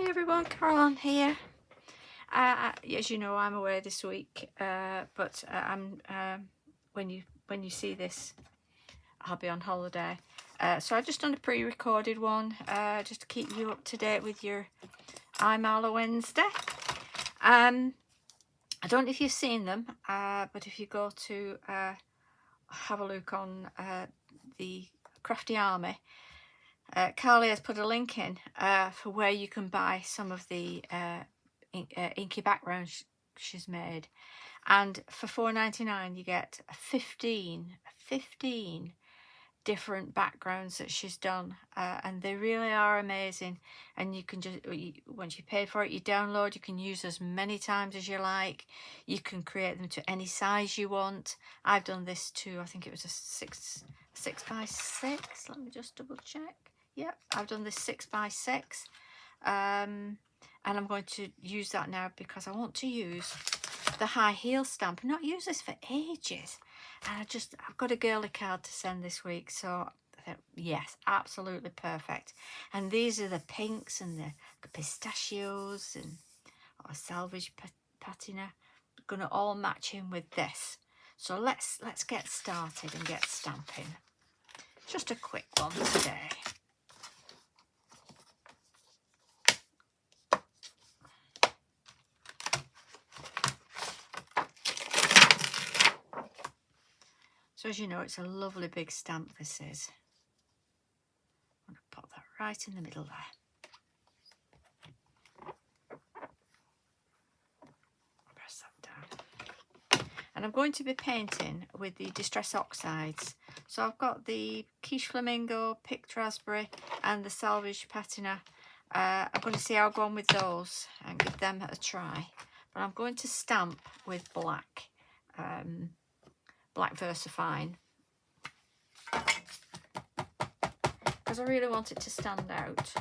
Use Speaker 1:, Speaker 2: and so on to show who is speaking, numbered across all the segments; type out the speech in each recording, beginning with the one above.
Speaker 1: Hi everyone, Caroline here. As you know, I'm away this week, but I'm when you see this, I'll be on holiday. So I just done a pre-recorded one, just to keep you up to date with your Imala Wednesday. I don't know if you've seen them, but if you go to have a look on the Crafty Army, Carley has put a link in for where you can buy some of the inky backgrounds she's made, and for $4.99 you get 15 different backgrounds that she's done, and they really are amazing. And you can just, once you pay for it, you download, you can use as many times as you like, you can create them to any size you want. I've done this too. I think it was a 6 by 6. Let me just double check. Yep, I've done this 6 by 6, and I'm going to use that now because I want to use the high heel stamp. I've not used this for ages, and I've got a girly card to send this week, so I thought, yes, absolutely perfect. And these are the pinks and the pistachios and salvage patina, gonna all match in with this. So let's get started and get stamping. Just a quick one today. So as you know, it's a lovely big stamp, this is. I'm going to pop that right in the middle there. Press that down. And I'm going to be painting with the Distress Oxides. So I've got the Quiche Flamingo, Picked Raspberry and the Salvage Patina. I'm going to see how I go on with those and give them a try. But I'm going to stamp with black. Black VersaFine, because I really want it to stand out.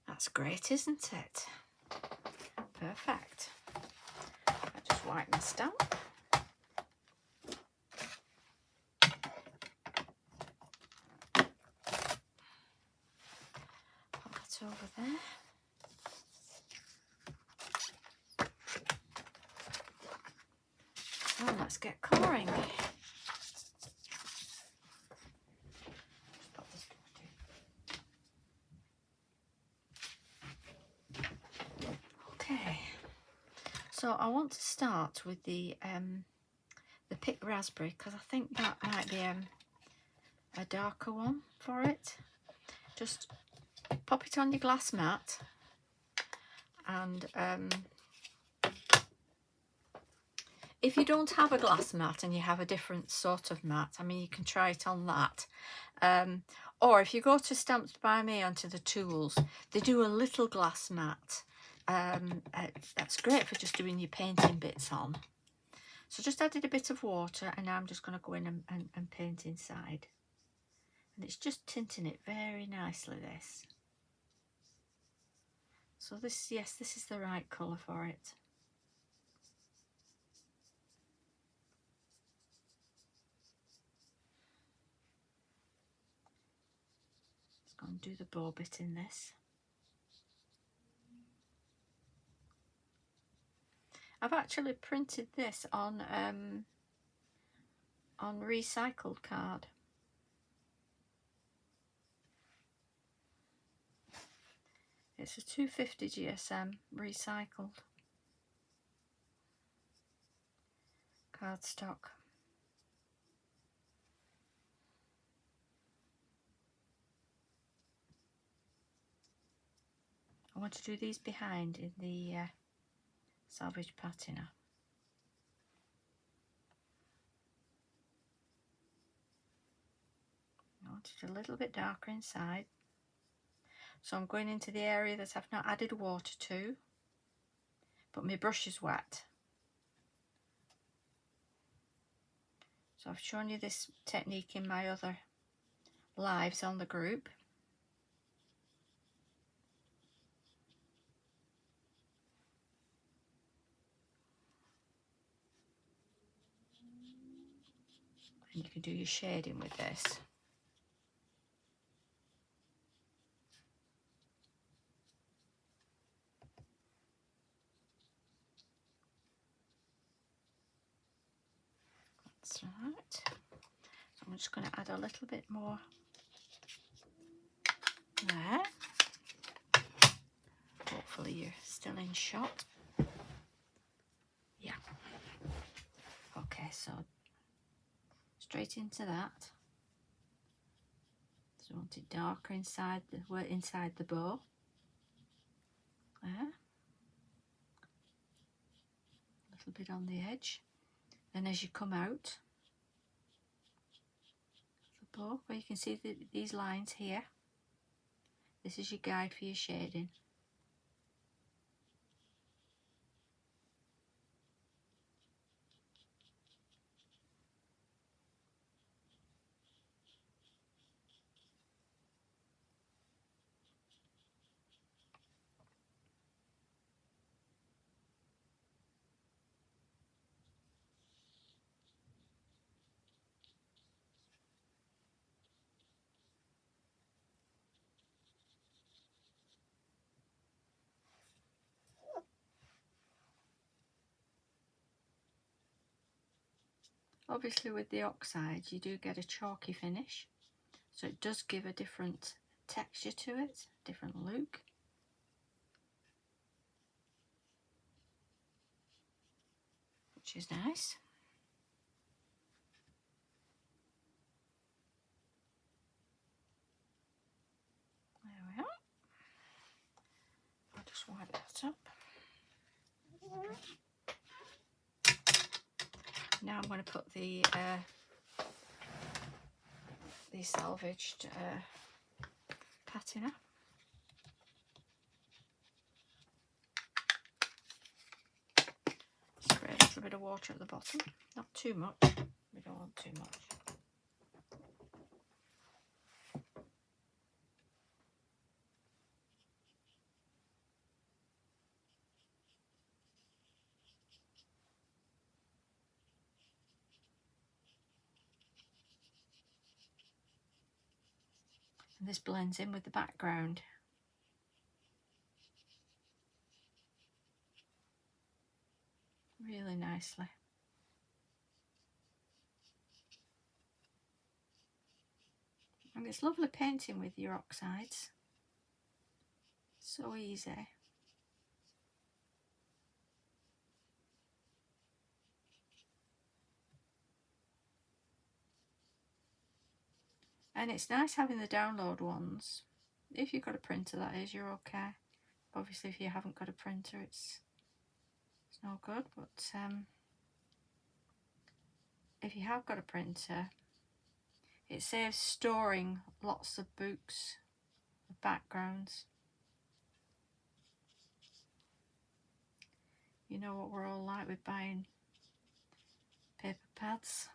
Speaker 1: That's great, isn't it? Perfect. I just wipe my stamp. Put that over there. Oh, let's get colouring. Okay, so I want to start with the Picked Raspberry, because I think that might be a darker one for it. Just pop it on your glass mat, and if you don't have a glass mat and you have a different sort of mat, I mean, you can try it on that. Or if you go to Stamps by Me onto the tools, they do a little glass mat. That's great for just doing your painting bits on. So just added a bit of water, and now I'm just going to go in and paint inside. And it's just tinting it very nicely, this. So this, yes, this is the right colour for it. Just going to do the bow bit in this. I've actually printed this on recycled card. It's a 250 GSM recycled cardstock. I want to do these behind in the Salvage Patina. I want it a little bit darker inside. So I'm going into the area that I've not added water to, but my brush is wet. So I've shown you this technique in my other lives on the group. And you can do your shading with this. That's right. So I'm just going to add a little bit more there. Hopefully you're still in shot. Yeah. Okay, so straight into that. So I want it darker inside the bow. There. A little bit on the edge. Then as you come out the bow, where you can see these lines here, this is your guide for your shading. Obviously with the oxides you do get a chalky finish, so it does give a different texture to it, different look. Which is nice. There we are. I'll just wipe that up. Now I'm going to put the salvaged patina. Spray a little bit of water at the bottom, not too much, we don't want too much. And this blends in with the background. Really nicely. And it's lovely painting with your oxides. So easy. And it's nice having the download ones. If you've got a printer, that is, you're okay. Obviously if you haven't got a printer, it's no good, but if you have got a printer, it saves storing lots of books of backgrounds. You know what we're all like with buying paper pads.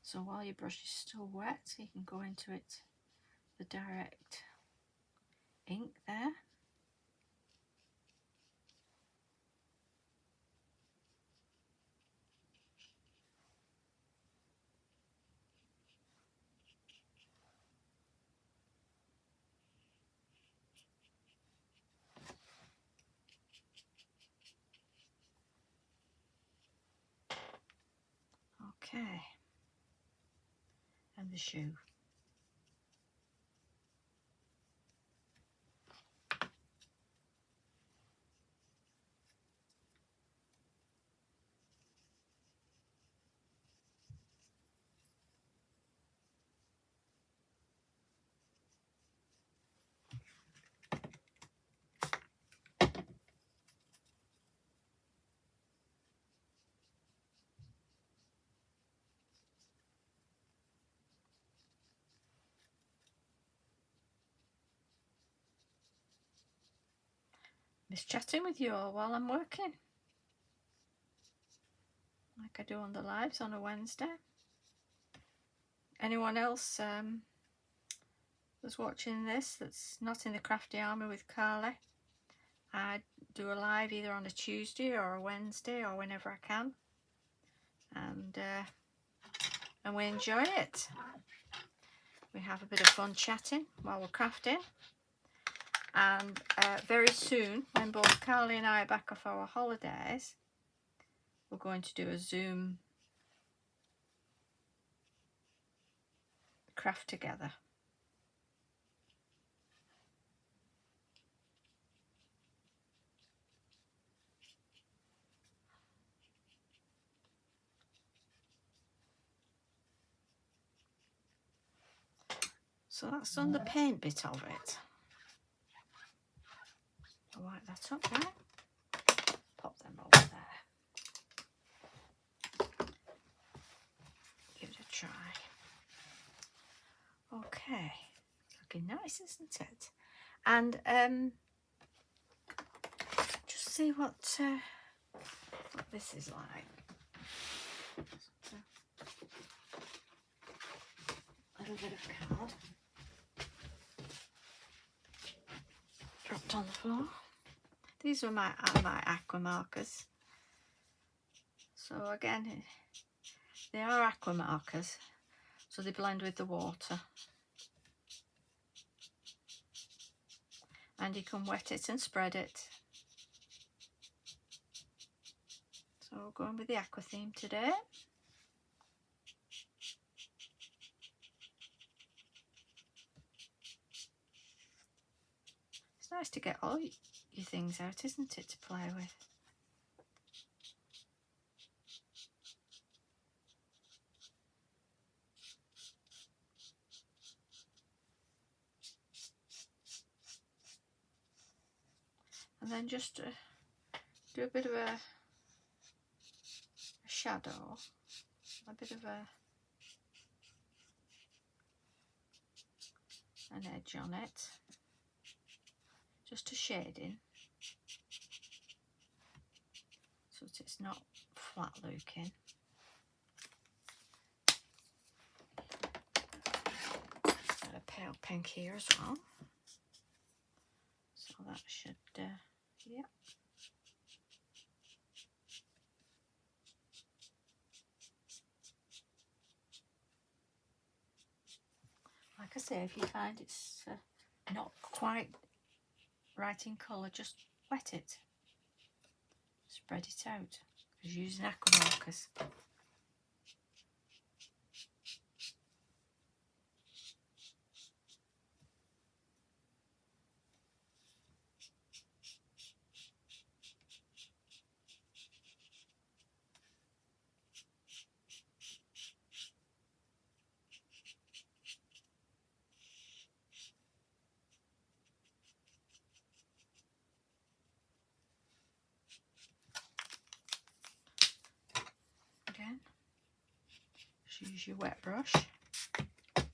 Speaker 1: So while your brush is still wet, you can go into it, the direct ink there. Okay. And the shoe. Just chatting with you all while I'm working, like I do on the lives on a Wednesday. Anyone else that's watching this that's not in the Crafty Army with Carly, I do a live either on a Tuesday or a Wednesday or whenever I can, and we enjoy it. We have a bit of fun chatting while we're crafting, and very soon, when both Carly and I are back off our holidays, we're going to do a Zoom craft together. So that's done the paint bit of it. I'll wipe that up there. Pop them over there. Give it a try. Okay, it's looking nice, isn't it? And just see what this is like. A little bit of card dropped on the floor. These are my aqua markers. So again, they are aqua markers, so they blend with the water. And you can wet it and spread it. So we're going with the aqua theme today. It's nice to get all your things out, isn't it, to play with? And then just do a bit of a shadow, a bit of an edge on it, just a shading, so that it's not flat looking. Got a pale pink here as well, so that should, yeah. Like I say, if you find it's not quite right in colour, just wet it, spread it out, because you're using aqua markers. Again, just use your wet brush and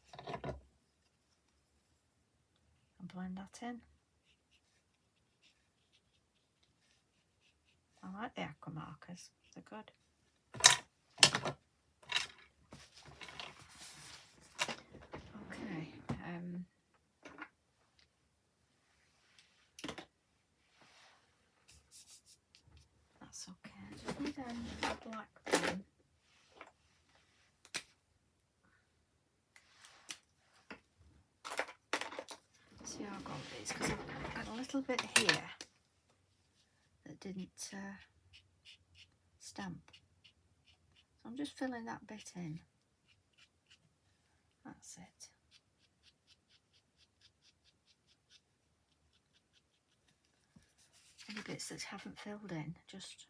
Speaker 1: blend that in. I like the aqua markers, they're good. Okay, that's okay. I just need a black pen. See how I got these, because I've got a little bit here that didn't stamp. So I'm just filling that bit in. That's it. Any bits that haven't filled in, just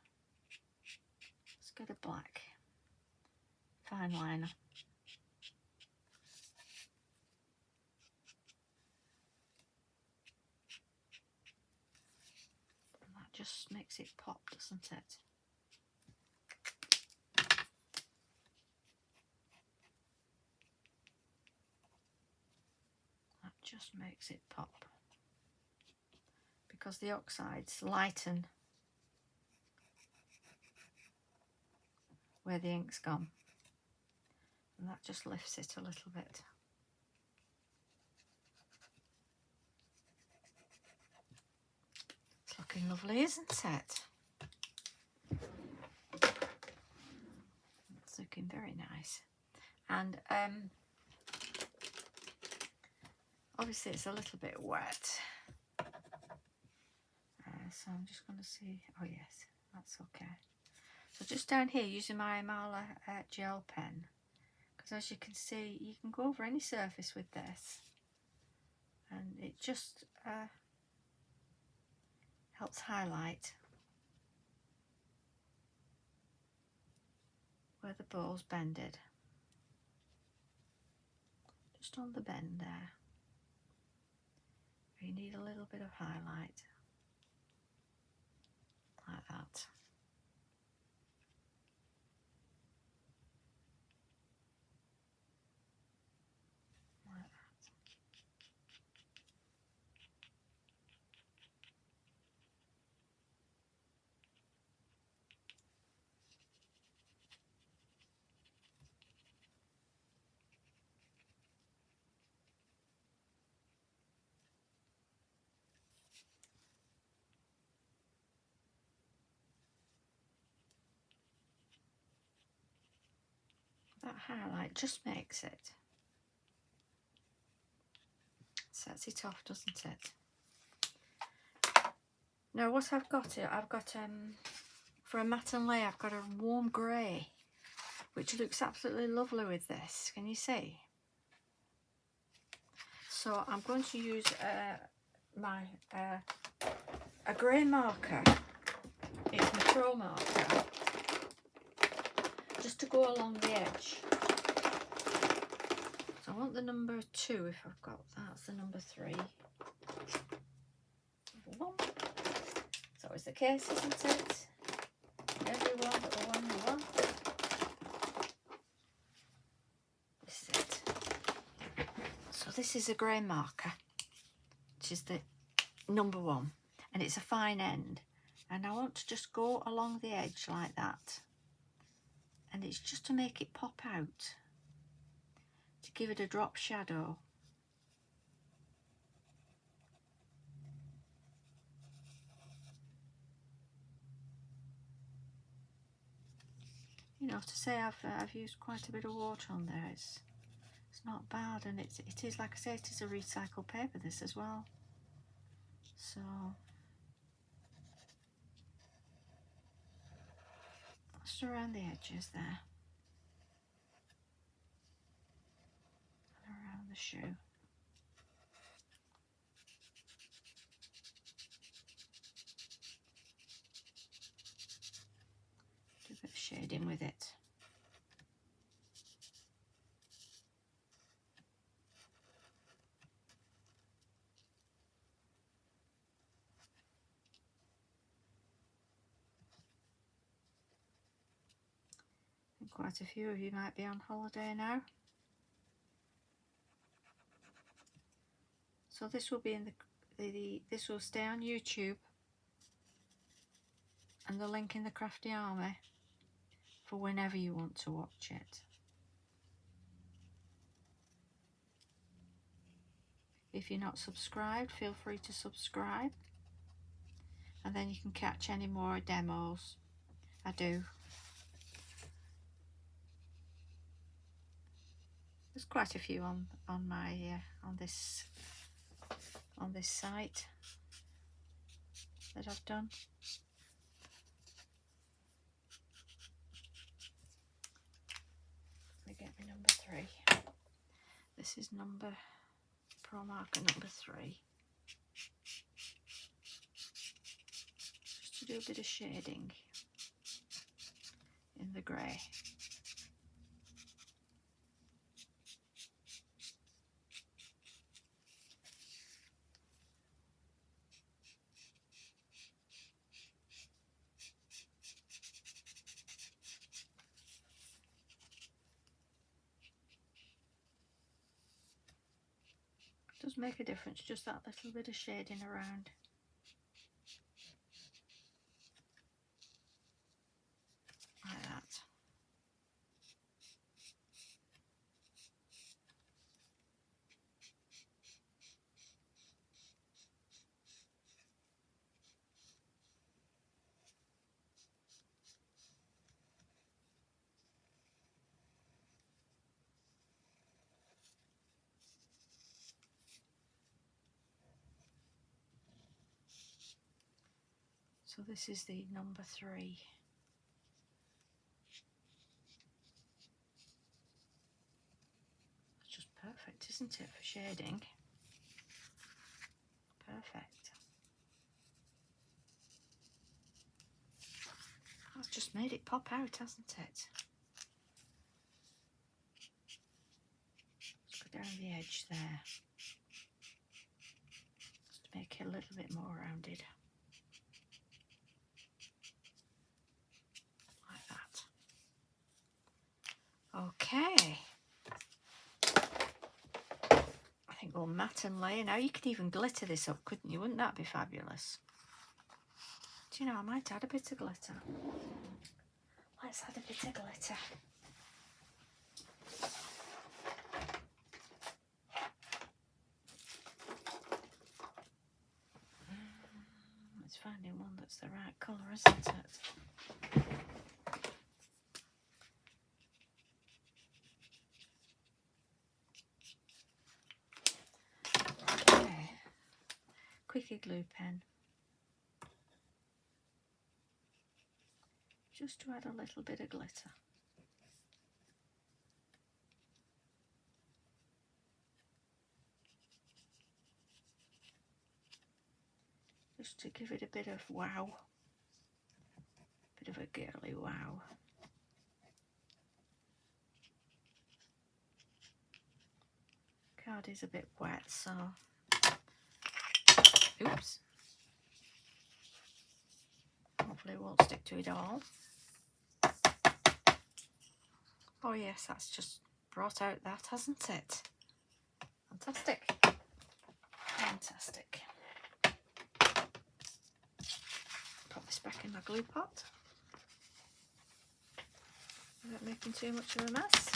Speaker 1: let's get a black fine liner. And that just makes it pop, doesn't it? That just makes it pop. because the oxides lighten where the ink's gone, and that just lifts it a little bit. It's looking lovely, isn't it? It's looking very nice. And obviously it's a little bit wet, so I'm just going to see. Oh yes, that's okay. So just down here, using my Imala gel pen, because as you can see, you can go over any surface with this, and it just helps highlight where the bow's bended, just on the bend there. You need a little bit of highlight, like that. Like that highlight just makes it, sets it off, doesn't it? Now what I've got here, I've got for a matte and lay, I've got a warm grey, which looks absolutely lovely with this. Can you see? So I'm going to use a grey marker. It's my Pro marker, just to go along the edge. So I want the number 2 if I've got that. That's the number 3. Number 1. It's always the case, isn't it? Everyone but the one you want. This is it. So this is a grey marker, which is the number 1, and it's a fine end. And I want to just go along the edge like that. And it's just to make it pop out, to give it a drop shadow. You know, to say I've used quite a bit of water on there, it's not bad, and it is, like I say, it is a recycled paper, this as well. So just around the edges there, and around the shoe. Do a bit of shading with it. And quite a few of you might be on holiday now. So this will be in this will stay on YouTube, and the link in the Crafty Army for whenever you want to watch it. If you're not subscribed, feel free to subscribe, and then you can catch any more demos I do. There's quite a few on my on this site that I've done. Let me get my number 3. This is Pro marker number 3. Just to do a bit of shading in the grey. Does make a difference, just that little bit of shading around. So this is the number 3. It's just perfect, isn't it, for shading? Perfect. That's just made it pop out, hasn't it? Let's go down the edge there. Just to make it a little bit more rounded. Like that. Okay. I think we'll matte and layer. Now you could even glitter this up, couldn't you? Wouldn't that be fabulous? Do you know, I might add a bit of glitter. Let's add a bit of glitter. It's finding one that's the right colour, isn't it? Okay. Quickie glue pen. Just to add a little bit of glitter. Just to give it a bit of wow. Bit of a girly wow. Card is a bit wet, so oops. Hopefully it won't stick to it all. Oh yes, that's just brought out that, hasn't it? Fantastic. Fantastic. Put this back in my glue pot without making too much of a mess.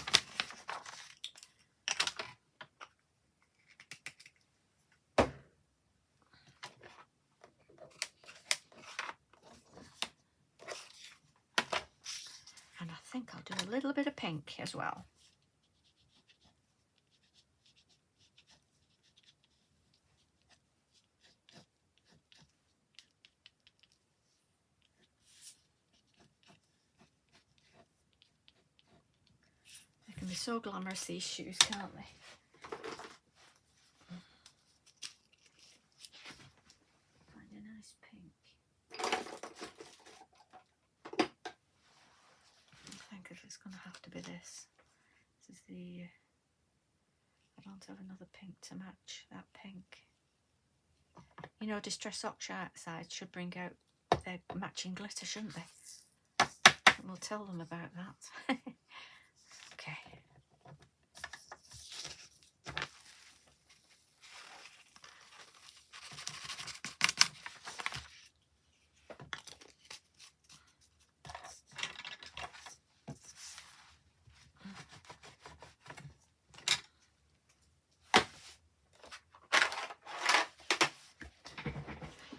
Speaker 1: And I think I'll do a little bit of pink as well. They can be so glamorous, these shoes, can't they? Find a nice pink. I think it's going to have to be this. This is the... I don't have another pink to match that pink. You know, Distress Oxide should bring out their matching glitter, shouldn't they? And we'll tell them about that. Okay.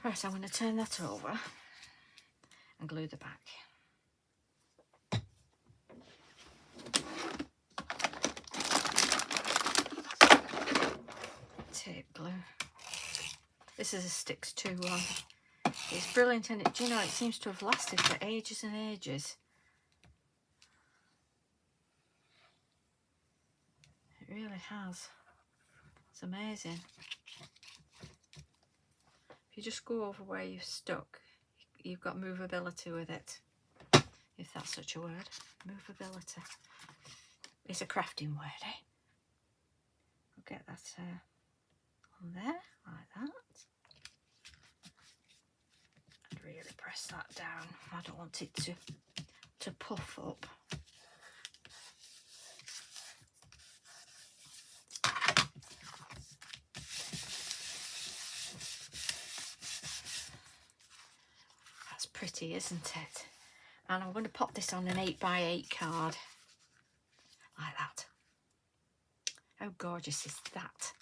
Speaker 1: Right, I'm going to turn that over and glue the back. Tape glue. This is a Sticks 2 one. It's brilliant, and do you know, it seems to have lasted for ages and ages. It really has. It's amazing. If you just go over where you've stuck, you've got movability with it, if that's such a word. Movability. It's a crafting word, eh? We'll get that on there, like that. And really press that down. I don't want it to puff up. That's pretty, isn't it? And I'm going to pop this on an 8x8 card. Like that. How gorgeous is that?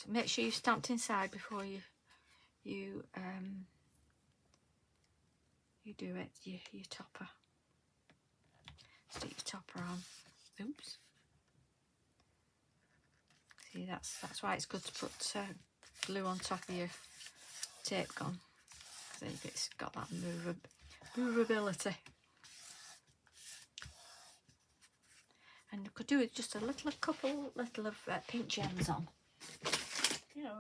Speaker 1: make sure you stamped inside before you do it. Your topper. Stick your topper on. Oops. See, that's why it's good to put glue on top of your tape gun, because then it's got that movability. And you could do it just a couple of pink gems on. You know,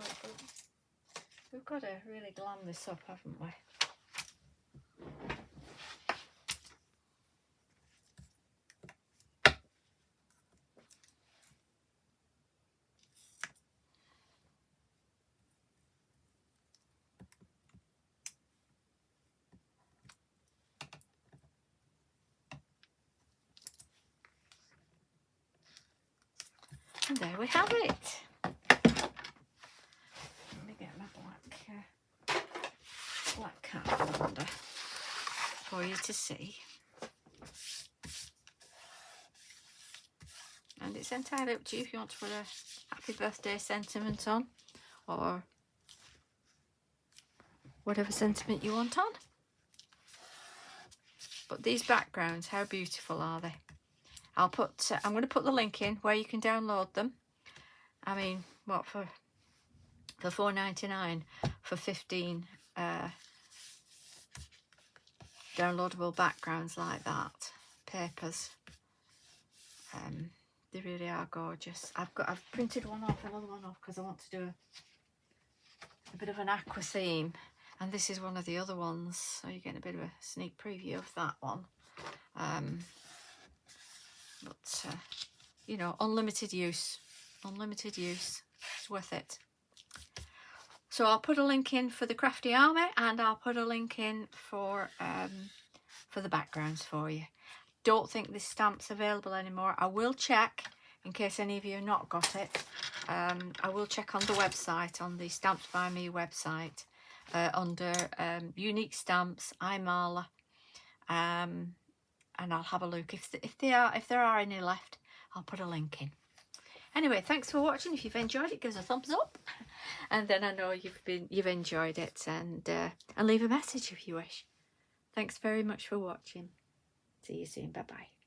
Speaker 1: we've got to really glam this up, haven't we? And there we have it. Let me get my black card under for you to see. And it's entirely up to you if you want to put a happy birthday sentiment on, or whatever sentiment you want on. But these backgrounds, how beautiful are they? I'm going to put the link in where you can download them. I mean, what, for $4.99 for 15 downloadable backgrounds like that, papers. They really are gorgeous. I've printed one off, another one off, because I want to do a bit of an aqua theme, and this is one of the other ones, so you're getting a bit of a sneak preview of that one. But you know, unlimited use, it's worth it. So I'll put a link in for the Crafty Army, and I'll put a link in for the backgrounds for you. Don't think this stamp's available anymore. I will check in case any of you have not got it. I will check on the website, on the Stamps by Me website, under unique stamps, Imala, and I'll have a look. If there are any left, I'll put a link in. Anyway, thanks for watching. If you've enjoyed it, give us a thumbs up, and then I know you've enjoyed it, and leave a message if you wish. Thanks very much for watching. See you soon. Bye bye.